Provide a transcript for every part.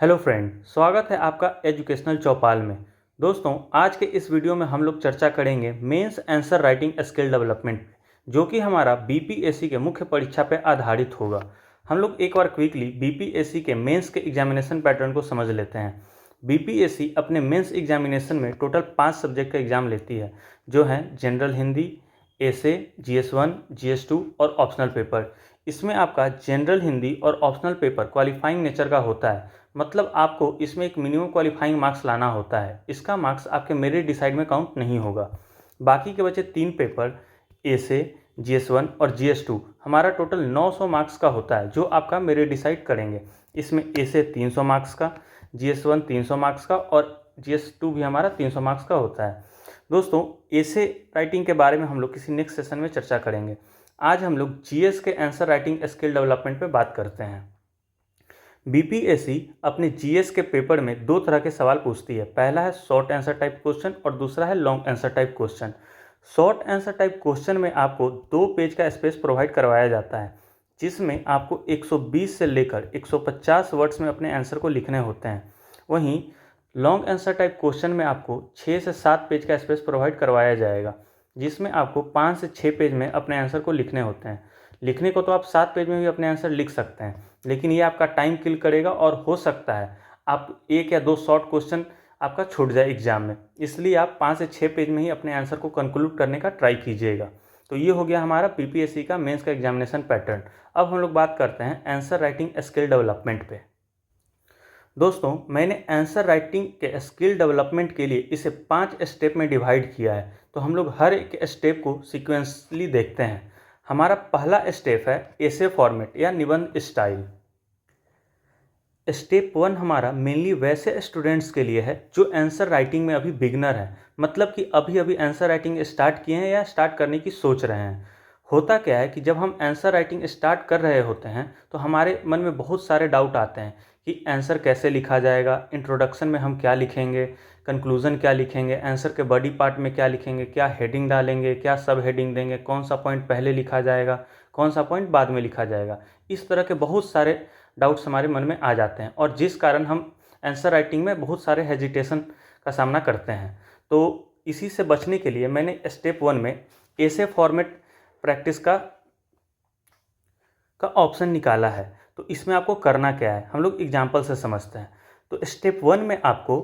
Hello friend, स्वागत है आपका एजुकेशनल चौपाल में। दोस्तों, आज के इस वीडियो में हम लोग चर्चा करेंगे mains answer writing skill development पे, जो कि हमारा बीपीएससी के मुख्य परीक्षा पे आधारित होगा। हम लोग एक बार क्विकली बीपीएससी के मेंस के एग्जामिनेशन पैटर्न को समझ लेते हैं। बीपीएससी अपने मेंस एग्जामिनेशन में टोटल 5 सब्जेक्ट का एग्जाम लेती है, जो हैं जनरल हिंदी, एसे, जीएस 1, जीएस 2 और ऑप्शनल पेपर। इसमें आपका जनरल हिंदी और ऑप्शनल पेपर क्वालिफाइंग नेचर का होता है, मतलब आपको इसमें एक मिनिमम क्वालिफाइंग मार्क्स लाना होता है। इसका मार्क्स आपके मेरिट डिसाइड में काउंट नहीं होगा। बाकी के बचे 3 पेपर एसे, जीएस 1 और जीएस 2 हमारा टोटल 900 मार्क्स का होता है, जो आपका मेरिट डिसाइड करेंगे। इसमें एसे 300 मार्क्स का, जीएस 1 300 मार्क्स का और जीएस 2 भी हमारा 300 मार्क्स का होता है। दोस्तों, एसे राइटिंग के बारे में हम लोग किसी नेक्स्ट सेशन में चर्चा करेंगे। आज हम लोग जीएस के आंसर राइटिंग स्किल डेवलपमेंट पे बात करते हैं। बीपीएससी अपने जीएस के पेपर में 2 तरह के सवाल पूछती है। पहला है शॉर्ट आंसर टाइप क्वेश्चन और दूसरा है long answer type question. Short answer type question में आपको 2 पेज का स्पेस प्रोवाइड करवाया जाता है, जिसमें आपको 120 से लेकर 150 वर्ड्स में अपने आंसर को लिखने होते हैं। वहीं लॉन्ग आंसर टाइप क्वेश्चन में आपको 6 से 7 पेज का स्पेस प्रोवाइड करवाया जाएगा, जिसमें आपको 5 से 6 पेज में अपने आंसर को लिखने होते हैं। लिखने को तो आप 7 पेज में भी अपने आंसर लिख सकते हैं, लेकिन ये आपका टाइम किल करेगा और हो सकता है आप 1 या 2 शॉर्ट क्वेश्चन आपका छूट जाए एग्जाम में। इसलिए आप 5 से 6 पेज में ही अपने आंसर को कंक्लूड करने का ट्राई कीजिएगा। तो ये हो गया हमारा बीपीएससी का मेंस का एग्जामिनेशन पैटर्न। अब हम लोग बात करते हैं आंसर राइटिंग स्किल डेवलपमेंट पे। दोस्तों, मैंने आंसर राइटिंग के स्किल डेवलपमेंट के लिए इसे 5 स्टेप में डिवाइड किया है। तो हम लोग हर एक स्टेप को सिक्वेंसली देखते हैं। हमारा पहला स्टेप है एसे फॉर्मेट या निबंध स्टाइल। स्टेप 1 हमारा मेनली वैसे स्टूडेंट्स के लिए है जो आंसर राइटिंग में अभी बिगनर है, मतलब कि अभी अभी आंसर राइटिंग स्टार्ट किए हैं या स्टार्ट करने की सोच रहे हैं। होता क्या है कि जब हम आंसर राइटिंग स्टार्ट कर रहे होते हैं तो हमारे मन में बहुत सारे डाउट आते हैं कि आंसर कैसे लिखा जाएगा, इंट्रोडक्शन में हम क्या लिखेंगे, कंक्लूजन क्या लिखेंगे, आंसर के बॉडी पार्ट में क्या लिखेंगे, क्या हेडिंग डालेंगे, क्या सब हेडिंग देंगे, कौन सा पॉइंट पहले लिखा जाएगा, कौन सा पॉइंट बाद में लिखा जाएगा। इस तरह के बहुत सारे डाउट्स हमारे मन में आ जाते हैं, और जिस कारण हम आंसर राइटिंग में बहुत सारे हेजिटेशन का सामना करते हैं। तो इसी से बचने के लिए मैंने स्टेप 1 में ऐसे फॉर्मेट प्रैक्टिस का ऑप्शन निकाला है। तो इसमें आपको करना क्या है, हम लोग एग्जाम्पल से समझते हैं। तो स्टेप 1 में आपको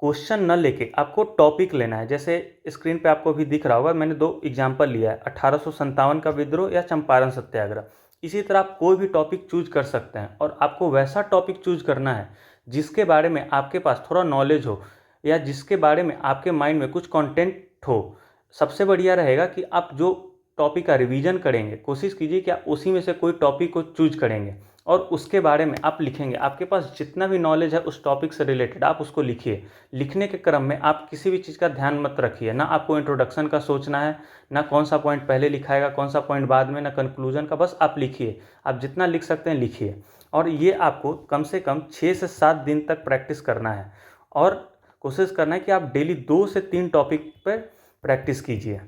क्वेश्चन न लेके आपको टॉपिक लेना है। जैसे स्क्रीन पे आपको भी दिख रहा होगा, मैंने 2 एग्जाम्पल लिया है, 1857 का विद्रोह या चंपारण सत्याग्रह। इसी तरह आप कोई भी टॉपिक चूज कर सकते हैं, और आपको वैसा टॉपिक चूज करना है जिसके बारे में आपके पास थोड़ा नॉलेज हो, या जिसके बारे में आपके माइंड में कुछ कंटेंट हो। सबसे बढ़िया रहेगा कि आप जो टॉपिक का रिवीजन करेंगे, कोशिश कीजिए कि आप उसी में से कोई टॉपिक को चूज करेंगे और उसके बारे में आप लिखेंगे। आपके पास जितना भी नॉलेज है उस टॉपिक से रिलेटेड आप उसको लिखिए। लिखने के क्रम में आप किसी भी चीज़ का ध्यान मत रखिए, ना आपको इंट्रोडक्शन का सोचना है, ना कौन सा पॉइंट पहले लिखाएगा, कौन सा पॉइंट बाद में, ना कंक्लूजन का। बस आप लिखिए, आप जितना लिख सकते हैं लिखिए। और ये आपको कम से कम 6 से 7 दिन तक प्रैक्टिस करना है, और कोशिश करना है कि आप डेली 2 से 3 टॉपिक पर प्रैक्टिस कीजिए।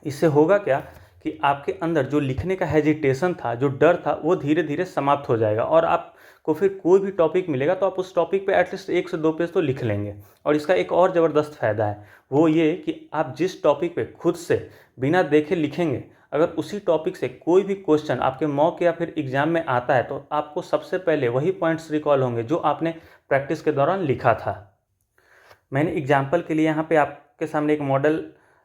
इससे होगा क्या कि आपके अंदर जो लिखने का हेजिटेशन था, जो डर था, वो धीरे धीरे समाप्त हो जाएगा, और आपको फिर कोई भी टॉपिक मिलेगा तो आप उस टॉपिक पे एटलीस्ट 1 से 2 पेज तो लिख लेंगे। और इसका एक और ज़बरदस्त फ़ायदा है, वो ये कि आप जिस टॉपिक पे खुद से बिना देखे लिखेंगे, अगर उसी टॉपिक से कोई भी क्वेश्चन आपके मॉक या फिर एग्ज़ाम में आता है तो आपको सबसे पहले वही पॉइंट्स रिकॉल होंगे जो आपने प्रैक्टिस के दौरान लिखा था। मैंने एग्जाम्पल के लिए यहाँ पे आपके सामने एक मॉडल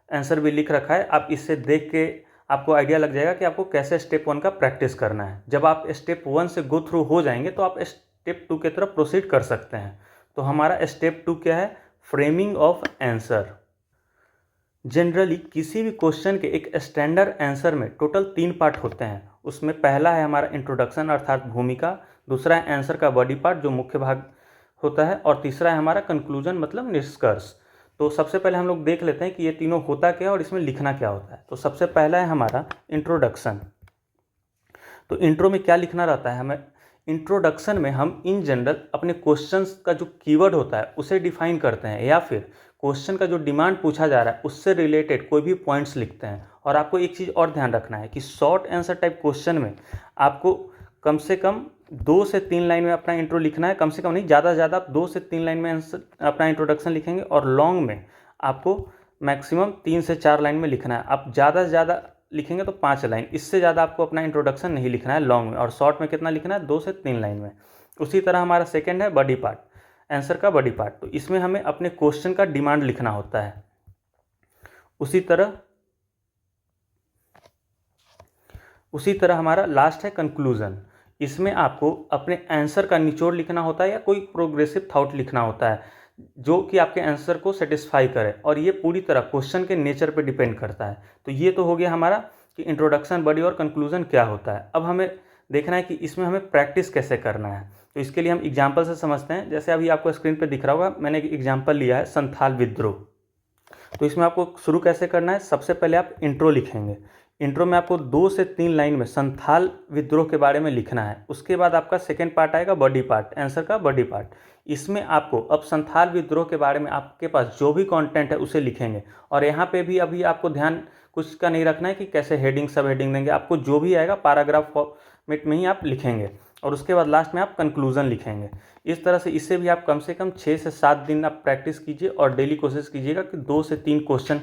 आंसर भी लिख रखा है। आप इससे देख के आपको आइडिया लग जाएगा कि आपको कैसे स्टेप 1 का प्रैक्टिस करना है। जब आप स्टेप 1 से गो थ्रू हो जाएंगे तो आप स्टेप 2 की तरफ प्रोसीड कर सकते हैं। तो हमारा स्टेप 2 क्या है? Framing of answer. जनरली किसी भी क्वेश्चन के एक स्टैंडर्ड आंसर में टोटल 3 पार्ट होते हैं। उसमें पहला है हमारा इंट्रोडक्शन अर्थात भूमिका, दूसरा है आंसर का बॉडी पार्ट जो मुख्य भाग होता है, और तीसरा है हमारा कंक्लूजन मतलब निष्कर्ष। तो सबसे पहले हम लोग देख लेते हैं कि ये तीनों होता क्या है और इसमें लिखना क्या होता है। तो सबसे पहला है हमारा इंट्रोडक्शन। तो इंट्रो में क्या लिखना रहता है हमें? इंट्रोडक्शन में हम इन जनरल अपने क्वेश्चंस का जो कीवर्ड होता है उसे डिफाइन करते हैं, या फिर क्वेश्चन का जो डिमांड पूछा जा रहा है उससे रिलेटेड कोई भी पॉइंट्स लिखते हैं। और आपको एक चीज़ और ध्यान रखना है कि शॉर्ट आंसर टाइप क्वेश्चन में आपको कम से कम 2 से 3 लाइन में अपना इंट्रो लिखना है, कम से कम नहीं, ज़्यादा से ज़्यादा आप 2 से 3 लाइन में अपना इंट्रोडक्शन लिखेंगे, और लॉन्ग में आपको मैक्सिमम 3 से 4 लाइन में लिखना है। आप ज़्यादा से ज़्यादा लिखेंगे तो 5 लाइन, इससे ज़्यादा आपको अपना इंट्रोडक्शन नहीं लिखना है लॉन्ग में। और शॉर्ट में कितना लिखना है, 2 से 3 लाइन में। उसी तरह हमारा सेकेंड है बॉडी पार्ट, आंसर का बॉडी पार्ट। तो इसमें हमें अपने क्वेश्चन का डिमांड लिखना होता है। उसी तरह हमारा लास्ट है कंक्लूजन। इसमें आपको अपने आंसर का निचोड़ लिखना होता है या कोई प्रोग्रेसिव थॉट लिखना होता है जो कि आपके आंसर को सेटिस्फाई करे, और ये पूरी तरह क्वेश्चन के नेचर पे डिपेंड करता है। तो ये तो हो गया हमारा कि इंट्रोडक्शन, बॉडी और कंक्लूजन क्या होता है। अब हमें देखना है कि इसमें हमें प्रैक्टिस कैसे करना है। तो इसके लिए हम एग्जाम्पल से समझते हैं। जैसे अभी आपको स्क्रीन पर दिख रहा होगा, मैंने एक एग्जाम्पल लिया है संथाल विद्रोह। तो इसमें आपको शुरू कैसे करना है, सबसे पहले आप इंट्रो लिखेंगे। इंट्रो में आपको 2 से 3 लाइन में संथाल विद्रोह के बारे में लिखना है। उसके बाद आपका सेकेंड पार्ट आएगा बॉडी पार्ट, आंसर का बॉडी पार्ट। इसमें आपको अब संथाल विद्रोह के बारे में आपके पास जो भी कंटेंट है उसे लिखेंगे। और यहाँ पे भी अभी आपको ध्यान कुछ का नहीं रखना है कि कैसे हेडिंग सब हेडिंग देंगे, आपको जो भी आएगा पैराग्राफ फॉर्मेट में ही आप लिखेंगे। और उसके बाद लास्ट में आप कंक्लूजन लिखेंगे। इस तरह से इससे भी आप कम से कम 6 से 7 दिन आप प्रैक्टिस कीजिए, और डेली कोशिश कीजिएगा कि 2 से 3 क्वेश्चन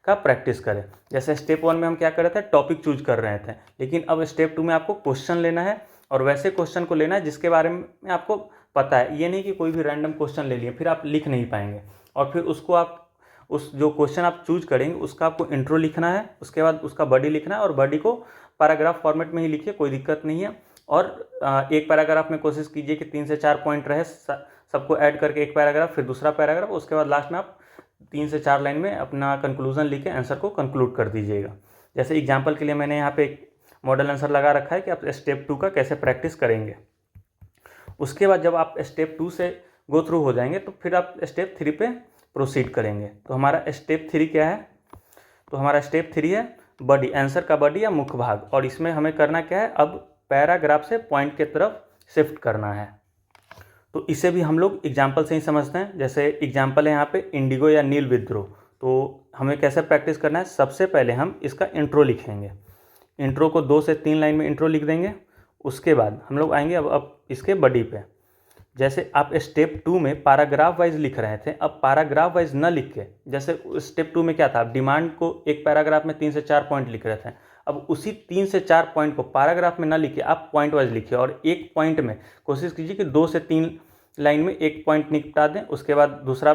का प्रैक्टिस करें। जैसे स्टेप 1 में हम क्या कर रहे थे, टॉपिक चूज कर रहे थे, लेकिन अब स्टेप 2 में आपको क्वेश्चन लेना है, और वैसे क्वेश्चन को लेना है जिसके बारे में आपको पता है। ये नहीं कि कोई भी रैंडम क्वेश्चन ले लिए, फिर आप लिख नहीं पाएंगे। और फिर उसको आप उस जो क्वेश्चन आप चूज करेंगे उसका आपको इंट्रो लिखना है, उसके बाद उसका बॉडी लिखना है, और बॉडी को पैराग्राफ फॉर्मेट में ही लिखिए, कोई दिक्कत नहीं है। और एक पैराग्राफ में कोशिश कीजिए कि 3 से 4 पॉइंट रहे, सबको ऐड करके एक पैराग्राफ, फिर दूसरा पैराग्राफ, उसके बाद लास्ट में आप 3 से 4 लाइन में अपना कंक्लूजन लिख के आंसर को कंक्लूड कर दीजिएगा। जैसे एग्जांपल के लिए मैंने यहाँ पे एक मॉडल आंसर लगा रखा है कि आप स्टेप 2 का कैसे प्रैक्टिस करेंगे। उसके बाद जब आप स्टेप 2 से गो थ्रू हो जाएंगे तो फिर आप स्टेप 3 पे प्रोसीड करेंगे। तो हमारा स्टेप 3 क्या है, तो हमारा स्टेप 3 है बॉडी, आंसर का बॉडी या मुख्य भाग। और इसमें हमें करना क्या है, अब पैराग्राफ से पॉइंट के तरफ शिफ्ट करना है। तो इसे भी हम लोग एग्जाम्पल से ही समझते हैं। जैसे एग्जाम्पल है यहाँ पे इंडिगो या नील विद्रोह। तो हमें कैसे प्रैक्टिस करना है, सबसे पहले हम इसका इंट्रो लिखेंगे। इंट्रो को 2 से 3 लाइन में इंट्रो लिख देंगे। उसके बाद हम लोग आएंगे अब इसके बॉडी पे। जैसे आप स्टेप 2 में पैराग्राफ वाइज लिख रहे थे, अब पैराग्राफ वाइज न लिख के, जैसे स्टेप 2 में क्या था, आप डिमांड को एक पैराग्राफ में 3 से 4 पॉइंट लिख रहे थे। अब उसी 3 से 4 पॉइंट को पैराग्राफ में ना लिखिए, आप पॉइंट वाइज लिखिए, और एक पॉइंट में कोशिश कीजिए कि 2 से 3 लाइन में एक पॉइंट निपटा दें। उसके बाद दूसरा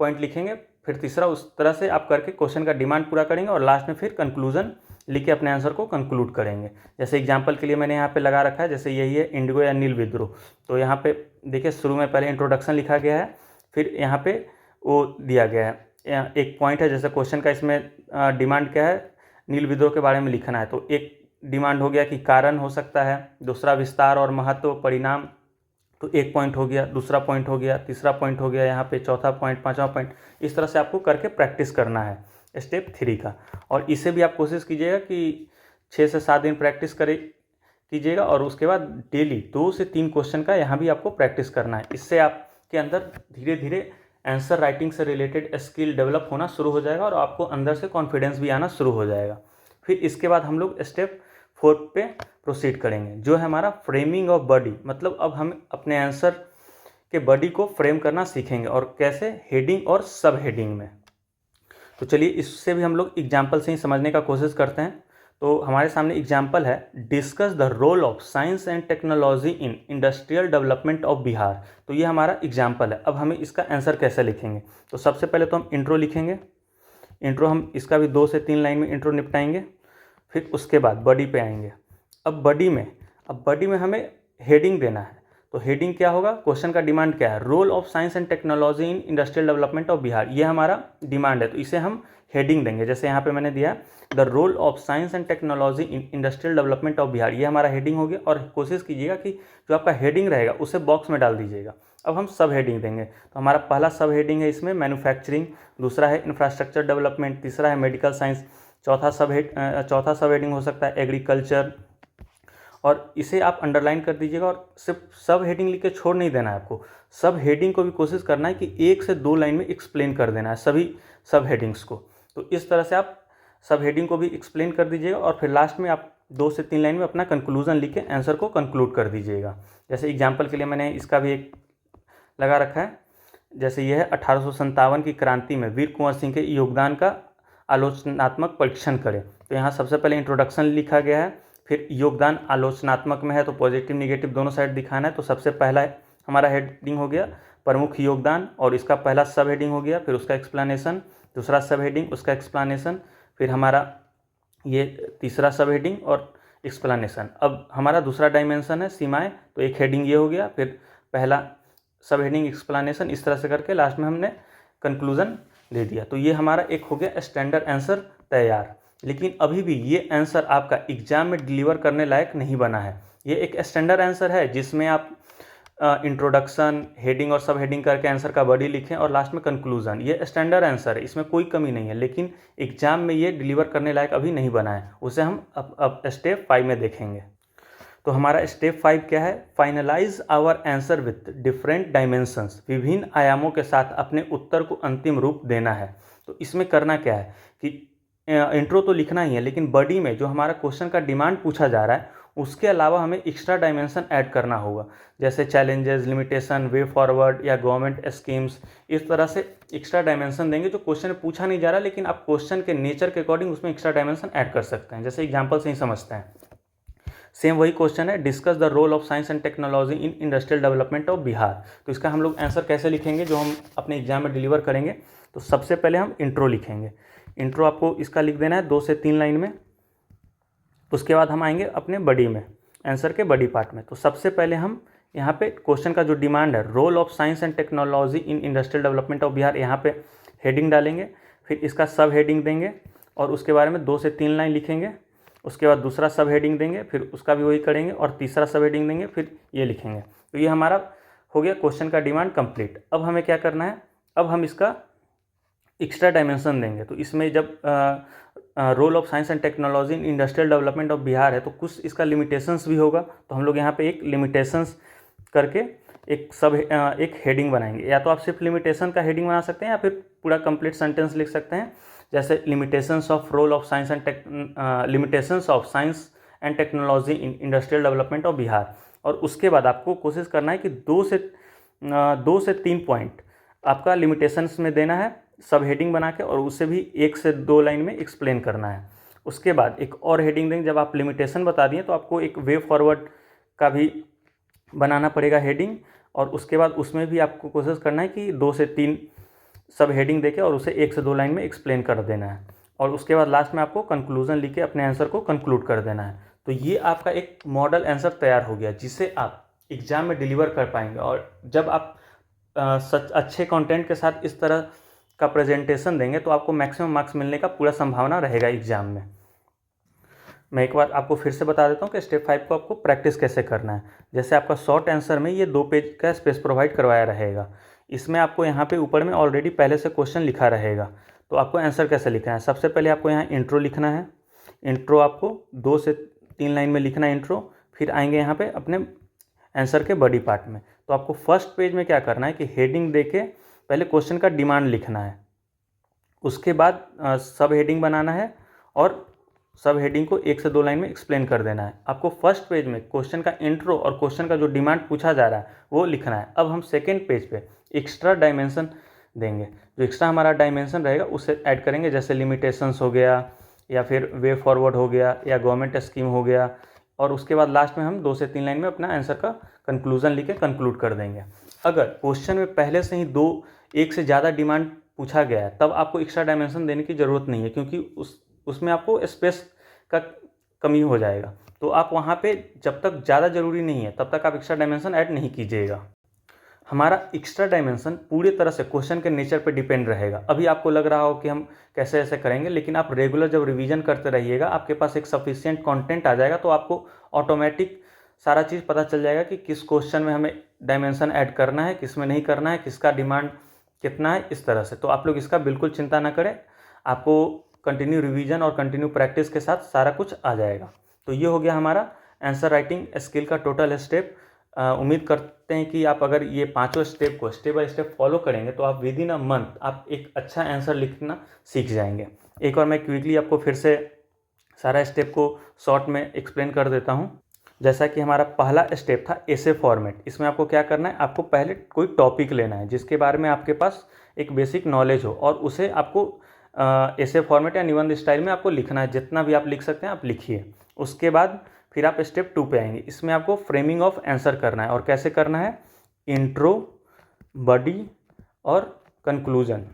पॉइंट लिखेंगे, फिर तीसरा, उस तरह से आप करके क्वेश्चन का डिमांड पूरा करेंगे, और लास्ट में फिर कंक्लूजन लिख के अपने आंसर को कंक्लूड करेंगे। जैसे एग्जांपल के लिए मैंने यहाँ पे लगा रखा है, जैसे यही है इंडिगो या नील विद्रोह। तो यहाँ पे देखिए शुरू में पहले इंट्रोडक्शन लिखा गया है, फिर यहाँ पे वो दिया गया है एक पॉइंट है, जैसे क्वेश्चन का इसमें डिमांड क्या है, नील विद्रोह के बारे में लिखना है। तो एक डिमांड हो गया कि कारण हो सकता है, दूसरा विस्तार और महत्व, परिणाम, तो एक पॉइंट हो गया, दूसरा पॉइंट हो गया, तीसरा पॉइंट हो गया, यहाँ पे चौथा पॉइंट, पांचवा पॉइंट। इस तरह से आपको करके प्रैक्टिस करना है स्टेप 3 का। और इसे भी आप कोशिश कीजिएगा कि 6 से 7 दिन प्रैक्टिस कीजिएगा, और उसके बाद डेली 2 से 3 क्वेश्चन का यहाँ भी आपको प्रैक्टिस करना है। इससे आपके अंदर धीरे धीरे आंसर राइटिंग से रिलेटेड स्किल डेवलप होना शुरू हो जाएगा, और आपको अंदर से कॉन्फिडेंस भी आना शुरू हो जाएगा। फिर इसके बाद हम लोग स्टेप 4 पे प्रोसीड करेंगे, जो है हमारा फ्रेमिंग ऑफ बॉडी। मतलब अब हम अपने आंसर के बॉडी को फ्रेम करना सीखेंगे, और कैसे, हेडिंग और सब हेडिंग में। तो चलिए इससे भी हम लोग एग्जाम्पल से ही समझने का कोशिश करते हैं। तो हमारे सामने एग्जाम्पल है, discuss the role of science and technology in industrial development of Bihar. तो ये हमारा एग्जाम्पल है। अब हमें इसका आंसर कैसे लिखेंगे, तो सबसे पहले तो हम इंट्रो लिखेंगे। इंट्रो हम इसका भी 2 से 3 लाइन में इंट्रो निपटाएंगे। फिर उसके बाद बॉडी पे आएंगे। अब बॉडी में हमें हेडिंग देना है। तो हेडिंग क्या होगा, क्वेश्चन का डिमांड क्या है, role of science and technology in industrial development of Bihar, ये हमारा डिमांड है। तो इसे हम हेडिंग देंगे। जैसे यहाँ पे मैंने दिया the role of science and technology in industrial development of Bihar, ये हमारा हेडिंग हो गया। और कोशिश कीजिएगा कि जो आपका हेडिंग रहेगा उसे बॉक्स में डाल दीजिएगा। अब हम सब हेडिंग देंगे। तो हमारा पहला सब हेडिंग है इसमें मैन्युफैक्चरिंग, दूसरा है इंफ्रास्ट्रक्चर डेवलपमेंट, तीसरा है मेडिकल साइंस, चौथा सब हेडिंग हो सकता है एग्रीकल्चर। और इसे आप अंडरलाइन कर दीजिएगा, और सिर्फ सब हेडिंग लिख के छोड़ नहीं देना है आपको। सब हेडिंग को भी कोशिश करना है कि 1 से 2 लाइन में एक्सप्लेन कर देना है सभी सब हेडिंग्स को। तो इस तरह से आप सब हेडिंग को भी एक्सप्लेन कर दीजिएगा, और फिर लास्ट में आप 2 से 3 लाइन में अपना कंक्लूजन लिख के आंसर को कंक्लूड कर दीजिएगा। जैसे एग्जाम्पल के लिए मैंने इसका भी एक लगा रखा है। जैसे यह है 1857 की क्रांति में वीर कुंवर सिंह के योगदान का आलोचनात्मक परीक्षण करें। तो यहाँ सबसे पहले इंट्रोडक्शन लिखा गया है, फिर योगदान आलोचनात्मक में है तो पॉजिटिव निगेटिव दोनों साइड दिखाना है। तो सबसे पहला हमारा हेडिंग हो गया प्रमुख योगदान, और इसका पहला सब हेडिंग हो गया, फिर उसका एक्सप्लेनेशन, दूसरा सब हेडिंग उसका एक्सप्लेनेशन, फिर हमारा ये तीसरा सब हेडिंग और एक्सप्लेनेशन। अब हमारा दूसरा डायमेंशन है सीमाएं, तो एक हेडिंग ये हो गया, फिर पहला सब हेडिंग एक्सप्लेनेशन, इस तरह से करके लास्ट में हमने कंक्लूजन दे दिया। तो ये हमारा एक हो गया स्टैंडर्ड आंसर तैयार। लेकिन अभी भी ये आंसर आपका एग्जाम में डिलीवर करने लायक नहीं बना है। ये एक स्टैंडर्ड आंसर है जिसमें आप इंट्रोडक्शन, हेडिंग और सब हेडिंग करके आंसर का बॉडी लिखें और लास्ट में कंक्लूजन। ये स्टैंडर्ड आंसर है, इसमें कोई कमी नहीं है, लेकिन एग्जाम में ये डिलीवर करने लायक अभी नहीं बना है। उसे हम अब स्टेप 5 में देखेंगे। तो हमारा स्टेप 5 क्या है? Finalise our answer with different dimensions. विभिन्न आयामों के साथ अपने उत्तर को अंतिम रूप देना है। तो इसमें करना क्या है कि इंट्रो तो लिखना ही है, लेकिन बॉडी में जो हमारा क्वेश्चन का डिमांड पूछा जा रहा है उसके अलावा हमें एक्स्ट्रा डायमेंशन ऐड करना होगा। जैसे चैलेंजेस, लिमिटेशन, वे फॉरवर्ड या गवर्नमेंट स्कीम्स, इस तरह से एक्स्ट्रा डायमेंशन देंगे जो क्वेश्चन में पूछा नहीं जा रहा, लेकिन आप क्वेश्चन के नेचर के अकॉर्डिंग उसमें एक्स्ट्रा डायमेंशन ऐड कर सकते हैं। जैसे एग्जाम्पल से ही समझते हैं। सेम वही क्वेश्चन है, discuss the role of science and technology in industrial development of Bihar. तो इसका हम लोग आंसर कैसे लिखेंगे जो हम अपने एग्जाम में डिलीवर करेंगे? तो सबसे पहले हम इंट्रो लिखेंगे। इंट्रो आपको इसका लिख देना है 2 से 3 लाइन में। उसके बाद हम आएंगे अपने बॉडी में, आंसर के बॉडी पार्ट में। तो सबसे पहले हम यहाँ पे क्वेश्चन का जो डिमांड है, role of science and technology in industrial development of Bihar, यहाँ पे हेडिंग डालेंगे, फिर इसका सब हेडिंग देंगे और उसके बारे में 2 से 3 लाइन लिखेंगे। उसके बाद दूसरा सब हेडिंग देंगे, फिर उसका भी वही करेंगे और तीसरा सब हेडिंग देंगे, फिर ये लिखेंगे। तो ये हमारा हो गया क्वेश्चन का डिमांड कंप्लीट। अब हमें क्या करना है? अब हम इसका एक्स्ट्रा डायमेंशन देंगे। तो इसमें जब role of science and technology in industrial development of Bihar है तो कुछ इसका लिमिटेशंस भी होगा। तो हम लोग यहाँ पे एक लिमिटेशंस करके एक हेडिंग बनाएंगे। या तो आप सिर्फ लिमिटेशन का हेडिंग बना सकते हैं या फिर पूरा कंप्लीट सेंटेंस लिख सकते हैं। जैसे limitations of role of science and limitations of science and technology in industrial development of Bihar. और उसके बाद आपको कोशिश करना है कि 2 से 3 पॉइंट आपका लिमिटेशंस में देना है सब हेडिंग बना के, और उससे भी 1 से 2 लाइन में एक्सप्लेन करना है। उसके बाद एक और हेडिंग देंगे। जब आप लिमिटेशन बता दिए तो आपको एक वे फॉरवर्ड का भी बनाना पड़ेगा हेडिंग, और उसके बाद उसमें भी आपको कोशिश करना है कि 2 से 3 सब हेडिंग देके और उसे 1 से 2 लाइन में एक्सप्लेन कर देना है। और उसके बाद लास्ट में आपको कंक्लूजन लिख के अपने आंसर को कंक्लूड कर देना है। तो ये आपका एक मॉडल आंसर तैयार हो गया जिसे आप एग्जाम में डिलीवर कर पाएंगे। और जब आप सच अच्छे कंटेंट के साथ इस तरह का प्रेजेंटेशन देंगे तो आपको मैक्सिमम मार्क्स मिलने का पूरा संभावना रहेगा एग्जाम में। मैं एक बार आपको फिर से बता देता हूँ कि स्टेप 5 को आपको प्रैक्टिस कैसे करना है। जैसे आपका शॉर्ट आंसर में ये 2 पेज का स्पेस प्रोवाइड करवाया रहेगा। इसमें आपको यहाँ पे ऊपर में ऑलरेडी पहले से क्वेश्चन लिखा रहेगा। तो आपको आंसर कैसे लिखना है? सबसे पहले आपको यहाँ इंट्रो लिखना है। इंट्रो आपको 2 से 3 लाइन में लिखना है इंट्रो। फिर आएंगे यहाँ पे अपने आंसर के बॉडी पार्ट में। तो आपको फर्स्ट पेज में क्या करना है कि हेडिंग देके पहले क्वेश्चन का डिमांड लिखना है। उसके बाद सब हेडिंग बनाना है और सब हेडिंग को 1 से 2 लाइन में एक्सप्लेन कर देना है। आपको फर्स्ट पेज में क्वेश्चन का इंट्रो और क्वेश्चन का जो डिमांड पूछा जा रहा है वो लिखना है। अब हम सेकेंड पेज पे एक्स्ट्रा डायमेंशन देंगे। जो एक्स्ट्रा हमारा डायमेंशन रहेगा उसे ऐड करेंगे, जैसे लिमिटेशंस हो गया या फिर वे फॉरवर्ड हो गया या गवर्नमेंट स्कीम हो गया। और उसके बाद लास्ट में हम 2 से 3 लाइन में अपना आंसर का कंक्लूजन लिख के कंक्लूड कर देंगे। अगर क्वेश्चन में पहले से ही 1 से ज़्यादा डिमांड पूछा गया है तब आपको एक्स्ट्रा डायमेंशन देने की ज़रूरत नहीं है, क्योंकि उसमें आपको स्पेस का कमी हो जाएगा। तो आप वहाँ पे जब तक ज़्यादा ज़रूरी नहीं है तब तक आप एक्स्ट्रा डायमेंशन ऐड नहीं कीजिएगा। हमारा एक्स्ट्रा डायमेंशन पूरी तरह से क्वेश्चन के नेचर पे डिपेंड रहेगा। अभी आपको लग रहा हो कि हम कैसे ऐसे करेंगे, लेकिन आप रेगुलर जब रिवीजन करते रहिएगा आपके पास एक सफिशिएंट कंटेंट आ जाएगा। तो आपको ऑटोमेटिक सारा चीज़ पता चल जाएगा कि किस क्वेश्चन में हमें डायमेंशन ऐड करना है, किस में नहीं करना है, किसका डिमांड कितना है, इस तरह से। तो आप लोग इसका बिल्कुल चिंता ना करें, आपको कंटिन्यू रिवीजन और कंटिन्यू प्रैक्टिस के साथ सारा कुछ आ जाएगा। तो ये हो गया हमारा आंसर राइटिंग स्किल का टोटल स्टेप। उम्मीद करते हैं कि आप अगर ये 5 स्टेप को स्टेप बाय स्टेप फॉलो करेंगे तो आप विद इन अ मंथ आप एक अच्छा आंसर लिखना सीख जाएंगे। एक बार मैं क्विकली आपको फिर से सारा स्टेप को शॉर्ट में एक्सप्लेन कर देता हूँ। जैसा कि हमारा पहला स्टेप था एसे फॉर्मेट। इसमें आपको क्या करना है, आपको पहले कोई टॉपिक लेना है जिसके बारे में आपके पास एक बेसिक नॉलेज हो और उसे आपको एसे फॉर्मेट या निबंध स्टाइल में आपको लिखना है। जितना भी आप लिख सकते हैं आप लिखिए। उसके बाद फिर आप स्टेप 2 पे आएंगे। इसमें आपको फ्रेमिंग ऑफ आंसर करना है। और कैसे करना है, इंट्रो, बॉडी और कंक्लूजन,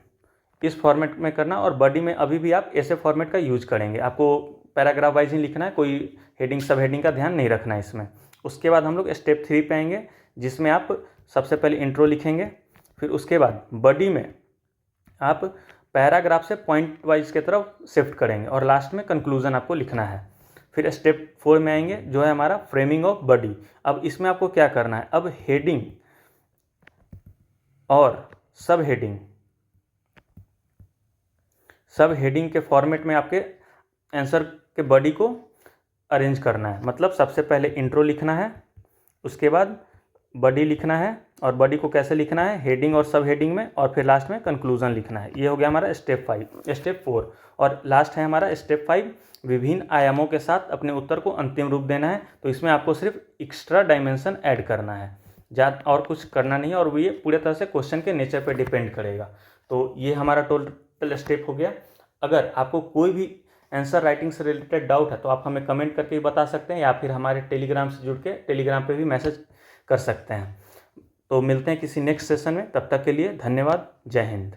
इस फॉर्मेट में करना। और बॉडी में अभी भी आप ऐसे फॉर्मेट का यूज करेंगे, आपको पैराग्राफ वाइज ही लिखना है, कोई हेडिंग सब हेडिंग का ध्यान नहीं रखना है इसमें। उसके बाद हम लोग स्टेप 3 पे आएंगे जिसमें आप सबसे पहले इंट्रो लिखेंगे, फिर उसके बाद बॉडी में आप पैराग्राफ से पॉइंट वाइज की तरफ शिफ्ट करेंगे और लास्ट में कंक्लूजन आपको लिखना है। फिर स्टेप 4 में आएंगे जो है हमारा फ्रेमिंग ऑफ बॉडी। अब इसमें आपको क्या करना है, अब हेडिंग और सब हेडिंग के फॉर्मेट में आपके आंसर के बॉडी को अरेंज करना है। मतलब सबसे पहले इंट्रो लिखना है, उसके बाद बॉडी लिखना है, और बॉडी को कैसे लिखना है, हेडिंग और सब हेडिंग में, और फिर लास्ट में कंक्लूजन लिखना है। ये हो गया हमारा स्टेप 4। और लास्ट है हमारा स्टेप 5, विभिन्न आयामों के साथ अपने उत्तर को अंतिम रूप देना है। तो इसमें आपको सिर्फ एक्स्ट्रा डायमेंशन ऐड करना है, ज़्यादा और कुछ करना नहीं है, और ये पूरी तरह से क्वेश्चन के नेचर पे डिपेंड करेगा। तो ये हमारा टोटल स्टेप हो गया। अगर आपको कोई भी आंसर राइटिंग से रिलेटेड डाउट है तो आप हमें कमेंट करके भी बता सकते हैं, या फिर हमारे टेलीग्राम से जुड़ के टेलीग्राम पे भी मैसेज कर सकते हैं। तो मिलते हैं किसी नेक्स्ट सेशन में, तब तक के लिए धन्यवाद। जय हिंद।